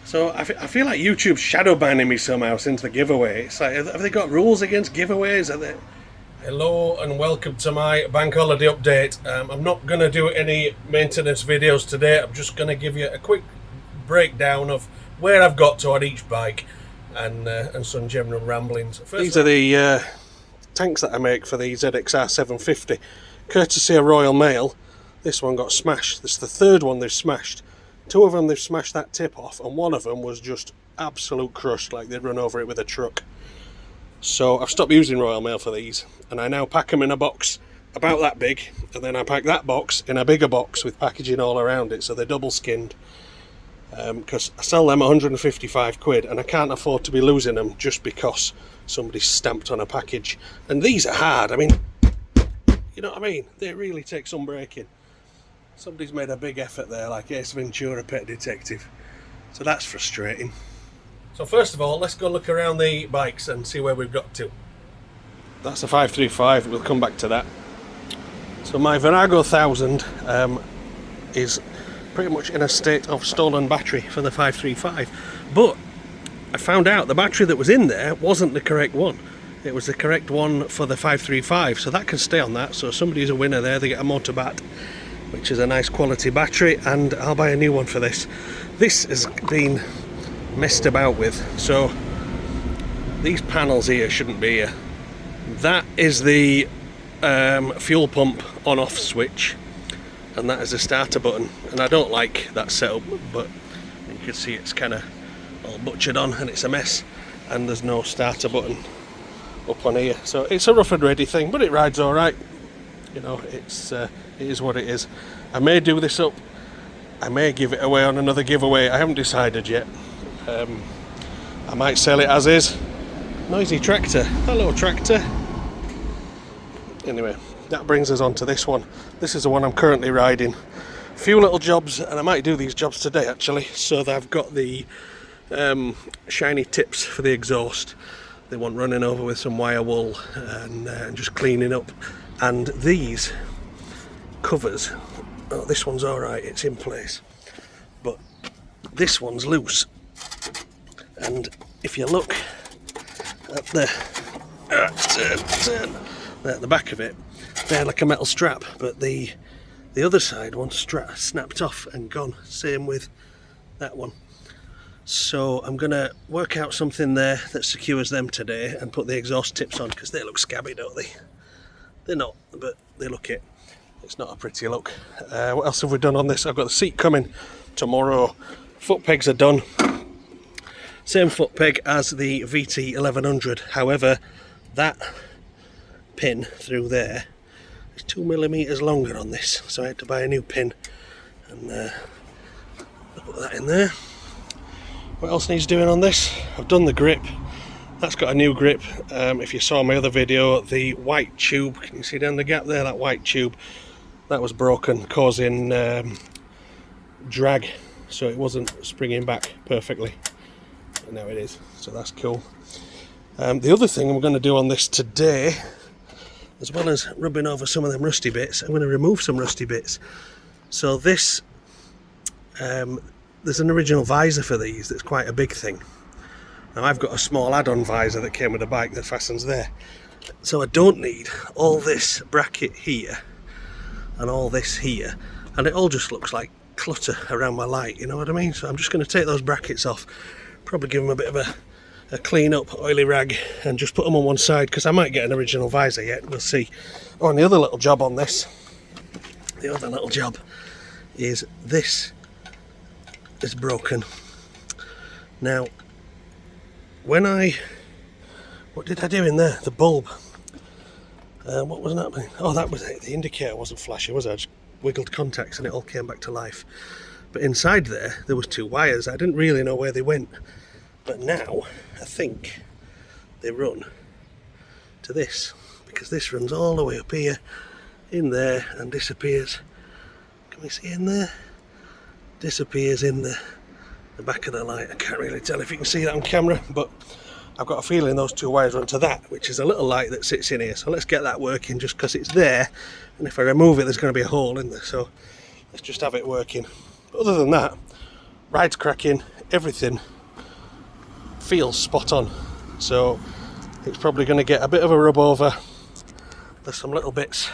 So I feel like YouTube's shadow banning me somehow since the giveaway. It's like, have they got rules against giveaways? Are they... Hello and welcome to my bank holiday update. I'm not going to do any maintenance videos today. I'm just going to give you a quick breakdown of where I've got to on each bike and some general ramblings. These are the tanks that I make for the ZXR 750, courtesy of Royal Mail. This one got smashed. This is the third one they've smashed. Two of them they've smashed that tip off, and one of them was just absolute crushed, like they'd run over it with a truck. So I've stopped using Royal Mail for these, and I now pack them in a box about that big, and then I pack that box in a bigger box with packaging all around it, so they're double skinned. Because I sell them 155 quid, and I can't afford to be losing them just because somebody's stamped on a package. And these are hard. I mean, you know what I mean? They really take some breaking. Somebody's made a big effort there, like Ace Ventura, Pet Detective. So that's frustrating. So first of all, let's go look around the bikes and see where we've got to. That's a 535, we'll come back to that. So my Virago 1000 is pretty much in a state of stolen battery for the 535. But I found out the battery that was in there wasn't the correct one. It was the correct one for the 535, so that can stay on that. So somebody's a winner there, they get a motor bat, which is a nice quality battery, and I'll buy a new one for this. This has been messed about with, so these panels here shouldn't be here. That is the fuel pump on-off switch, and that is the starter button, and I don't like that setup, but you can see it's kind of all butchered on and it's a mess, and there's no starter button up on here, so it's a rough and ready thing, but it rides alright. You know, it is what it is. I may do this up, I may give it away on another giveaway, I haven't decided yet. I might sell it as is. Noisy tractor, hello tractor. Anyway, that brings us on to this one. This is the one I'm currently riding. A few little jobs, and I might do these jobs today actually, so that I've got the shiny tips for the exhaust. They want running over with some wire wool and just cleaning up. And these covers, oh, this one's alright, it's in place, but this one's loose. And if you look at the at the back of it, they're like a metal strap, but the other side one's snapped off and gone. Same with that one. So I'm going to work out something there that secures them today and put the exhaust tips on, because they look scabby, don't they? They're not, but they look it. It's not a pretty look. What else have we done on this? I've got the seat coming tomorrow. Foot pegs are done. Same foot peg as the VT1100. However, that pin through there is 2mm longer on this, so I had to buy a new pin and put that in there. What else needs doing on this? I've done the grip. That's got a new grip. If you saw my other video, the white tube, can you see down the gap there, that white tube, that was broken, causing drag, so it wasn't springing back perfectly. And now it is, so that's cool. The other thing I'm going to do on this today, as well as rubbing over some of them rusty bits, I'm going to remove some rusty bits. So this, there's an original visor for these that's quite a big thing. Now I've got a small add-on visor that came with the bike that fastens there, so I don't need all this bracket here and all this here, and it all just looks like clutter around my light, you know what I mean? So I'm just going to take those brackets off, probably give them a bit of a clean up oily rag, and just put them on one side, because I might get an original visor yet, we'll see. Oh, and the other little job on this, the other little job is this is broken. Now when what did I do in there? The bulb. What was happening? Oh, that was it. The indicator wasn't flashing, was it? I just wiggled contacts and it all came back to life. But inside there was two wires. I didn't really know where they went. But now, I think they run to this. Because this runs all the way up here, in there, and disappears. Can we see in there? Disappears in the back of the light. I can't really tell if you can see that on camera, but I've got a feeling those two wires run to that, which is a little light that sits in here. So let's get that working, just because it's there, and if I remove it there's going to be a hole in there, so let's just have it working. But other than that, ride's cracking, everything feels spot on. So it's probably going to get a bit of a rub over. There's some little bits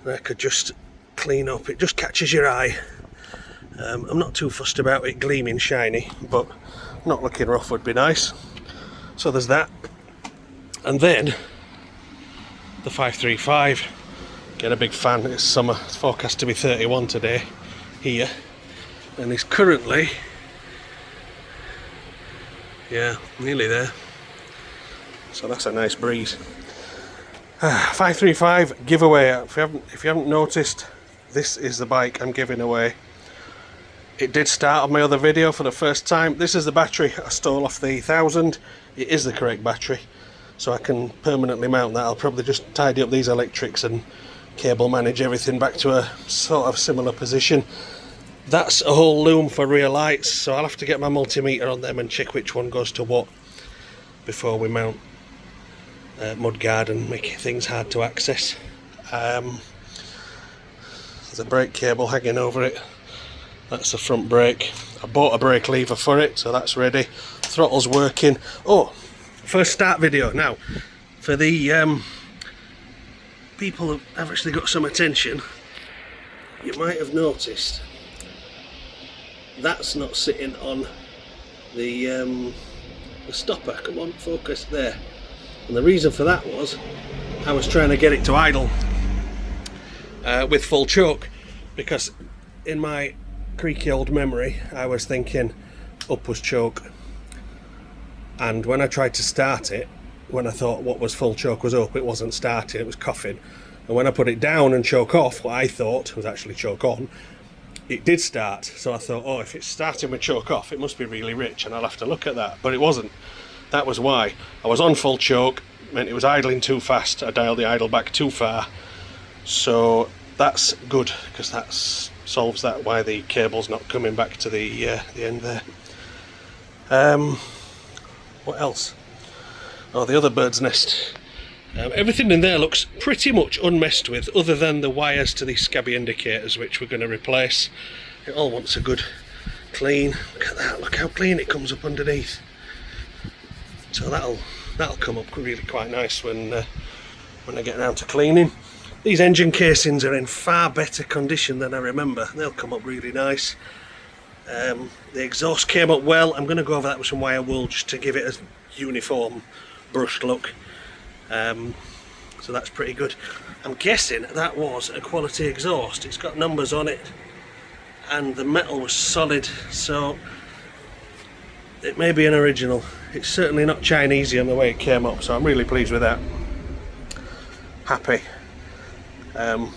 that I could just clean up. It just catches your eye. I'm not too fussed about it gleaming shiny, but not looking rough would be nice. So there's that. And then the 535. Get a big fan. It's summer. It's forecast to be 31 today here, and it's currently, yeah, nearly there. So that's a nice breeze. 535 giveaway. If you haven't noticed, this is the bike I'm giving away. It did start on my other video for the first time. This is the battery I stole off the 1000. It is the correct battery, so I can permanently mount that. I'll probably just tidy up these electrics and cable manage everything back to a sort of similar position. That's a whole loom for rear lights, so I'll have to get my multimeter on them and check which one goes to what before we mount mudguard and make things hard to access. There's a brake cable hanging over it. That's the front brake. I bought a brake lever for it, so that's ready. Throttle's working. Oh, first start video. Now, for the people who have actually got some attention, you might have noticed that's not sitting on the stopper. Come on, focus there. And the reason for that was I was trying to get it to idle with full choke, because in my creaky old memory I was thinking up was choke, and when I tried to start it, when I thought what was full choke was up, it wasn't starting, it was coughing. And when I put it down and choke off, what I thought was actually choke on, it did start. So I thought, oh, if it's starting with choke off, it must be really rich and I'll have to look at that. But it wasn't. That was why. I was on full choke, meant it was idling too fast. I dialed the idle back too far. So that's good, because that solves that, why the cable's not coming back to the end there. What else? Oh, the other bird's nest. Everything in there looks pretty much unmessed with, other than the wires to these scabby indicators, which we're going to replace. It all wants a good clean. Look at that, look how clean it comes up underneath. So that'll come up really quite nice when I get around to cleaning. These engine casings are in far better condition than I remember. They'll come up really nice. The exhaust came up well. I'm going to go over that with some wire wool just to give it a uniform brushed look. So that's pretty good. I'm guessing that was a quality exhaust. It's got numbers on it and the metal was solid, so it may be an original. It's certainly not Chinesey on the way it came up, so I'm really pleased with that. Happy.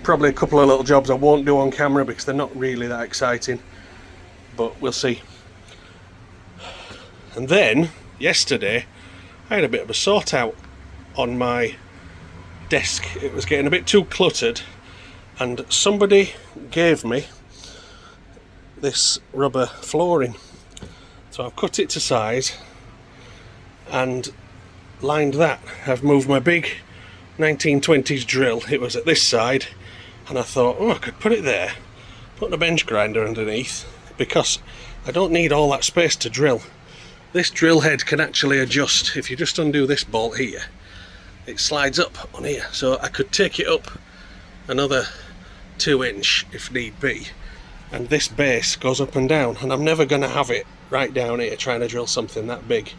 Probably a couple of little jobs I won't do on camera because they're not really that exciting, but we'll see. And then yesterday I had a bit of a sort out on my desk. It was getting a bit too cluttered, and somebody gave me this rubber flooring, so I've cut it to size and lined that. I've moved my big 1920s drill. It was at this side, and I thought, oh, I could put it there, put a bench grinder underneath, because I don't need all that space to drill. This drill head can actually adjust. If you just undo this bolt here, it slides up on here, so I could take it up another 2 inch if need be, and this base goes up and down, and I'm never going to have it right down here trying to drill something that big,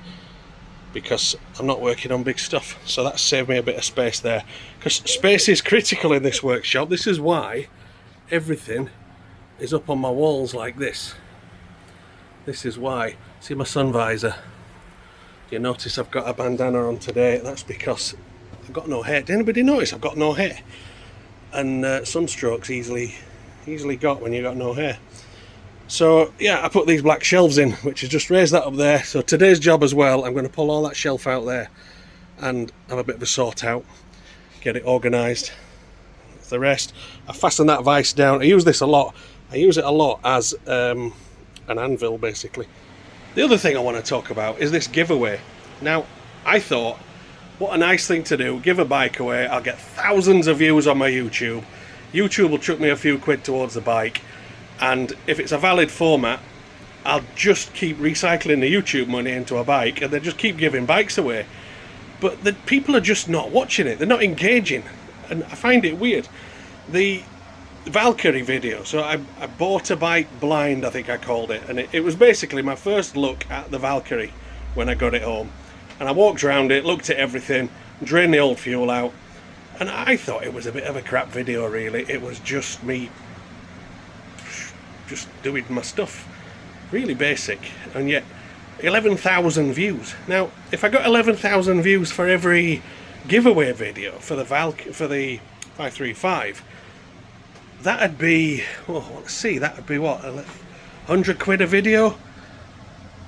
because I'm not working on big stuff. So that saved me a bit of space there, because space is critical in this workshop. This is why everything is up on my walls like this. This is why. See my sun visor? You notice I've got a bandana on today. That's because I've got no hair. Did anybody notice I've got no hair? And sunstroke's easily got when you got no hair. So yeah, I put these black shelves in, which is just raise that up there. So today's job as well, I'm going to pull all that shelf out there and have a bit of a sort out, get it organised. The rest, I fasten that vise down. I use this a lot. I use it a lot as an anvil, basically. The other thing I want to talk about is this giveaway. Now, I thought, what a nice thing to do, give a bike away. I'll get thousands of views on my YouTube. YouTube will chuck me a few quid towards the bike, and if it's a valid format, I'll just keep recycling the YouTube money into a bike, and they just keep giving bikes away. But the people are just not watching it. They're not engaging, and I find it weird. The Valkyrie video. So I bought a bike blind, I think I called it, and it was basically my first look at the Valkyrie when I got it home. And I walked around it, looked at everything, drained the old fuel out, and I thought it was a bit of a crap video, really. It was just me just doing my stuff. Really basic, and yet 11,000 views. Now, if I got 11,000 views for every giveaway video for the 535, that'd be, well, let's see, that'd be what, 100 quid a video?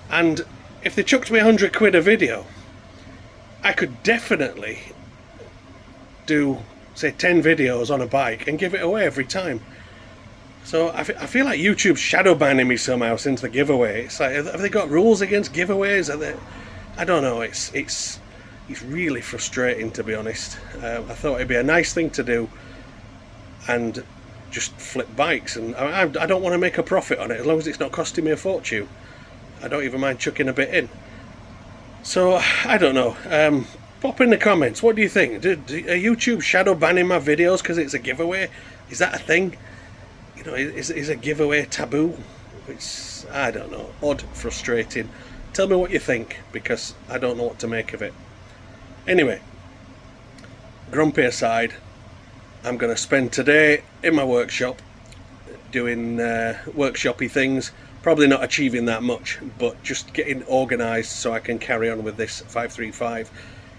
And if they chucked me 100 quid a video, I could definitely do, say, 10 videos on a bike and give it away every time. So I feel like YouTube's shadow banning me somehow since the giveaway. It's like, have they got rules against giveaways? Are they, I don't know, it's really frustrating, to be honest. I thought it'd be a nice thing to do and just flip bikes, and I don't want to make a profit on it as long as it's not costing me a fortune. I don't even mind chucking a bit in. So I don't know. Pop in the comments. What do you think? Are YouTube shadow banning my videos because it's a giveaway? Is that a thing? You know, is a giveaway taboo? It's, I don't know. Odd, frustrating. Tell me what you think, because I don't know what to make of it. Anyway, grumpy aside, I'm going to spend today in my workshop doing workshoppy things. Probably not achieving that much, but just getting organised so I can carry on with this 535.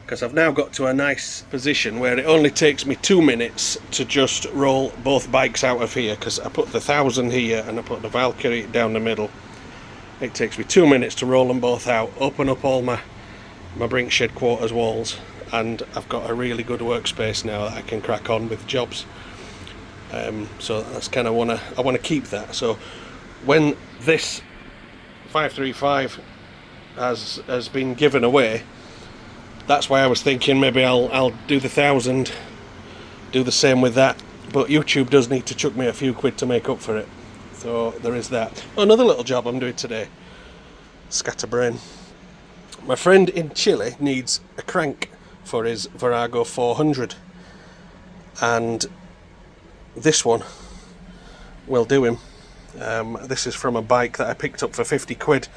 Because I've now got to a nice position where it only takes me 2 minutes to just roll both bikes out of here. Because I put the 1000 here and I put the Valkyrie down the middle. It takes me 2 minutes to roll them both out, open up all my brink shed quarters walls, and I've got a really good workspace now that I can crack on with jobs. So that's kind of I want to keep that. So when this 535 has been given away, that's why I was thinking maybe I'll do the 1000, do the same with that. But YouTube does need to chuck me a few quid to make up for it. So there is that. Another little job I'm doing today. Scatterbrain. My friend in Chile needs a crank for his Virago 400, and this one will do him. This is from a bike that I picked up for 50 quid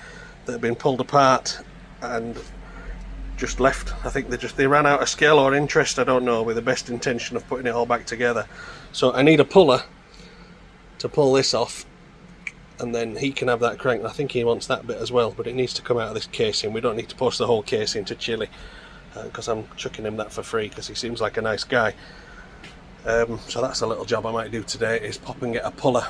that had been pulled apart and just left. I think they ran out of scale or interest, I don't know, with the best intention of putting it all back together. So I need a puller to pull this off, and then he can have that crank. I think he wants that bit as well, but it needs to come out of this casing. We don't need to post the whole casing to Chile, because I'm chucking him that for free because he seems like a nice guy. So that's a little job I might do today, is pop and get a puller.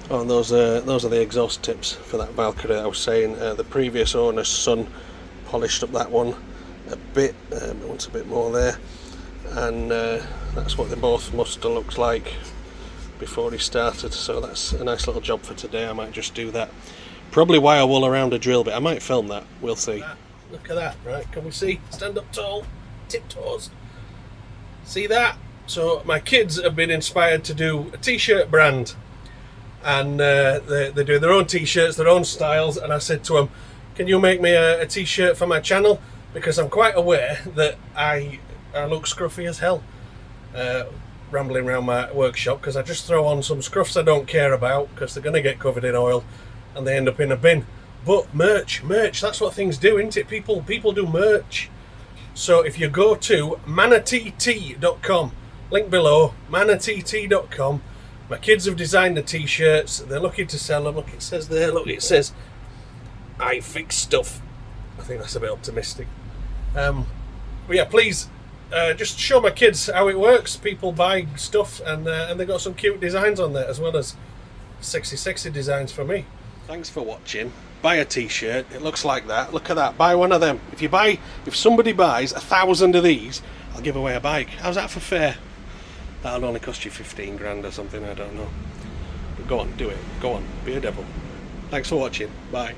Oh, and those are the exhaust tips for that Valkyrie I was saying. The previous owner's son polished up that one a bit. It wants a bit more there, and that's what they both must have looked like before he started. So that's a nice little job for today. I might just do that. Probably wire wool around a drill bit. I might film that. We'll see. Look at that. Right, can we see? Stand up tall, tiptoes. See that? So my kids have been inspired to do a t-shirt brand, and they do their own t-shirts, their own styles. And I said to them, can you make me a t-shirt for my channel? Because I'm quite aware that I look scruffy as hell rambling around my workshop, because I just throw on some scruffs I don't care about because they're going to get covered in oil and they end up in a bin. But merch, that's what things do, isn't it? People do merch. So if you go to manateetea.com, link below, manateetea.com, my kids have designed the t-shirts. They're looking to sell them. Look, it says there, look, it says I fix stuff. I think that's a bit optimistic. But yeah, please just show my kids how it works. People buy stuff, and they got some cute designs on there, as well as sexy designs for me. Thanks for watching. Buy a t-shirt. It looks like that. Look at that. Buy one of them. If somebody buys 1,000 of these, I'll give away a bike. How's that for fair? That'll only cost you 15 grand or something. I don't know. But go on, do it. Go on, be a devil. Thanks for watching. Bye.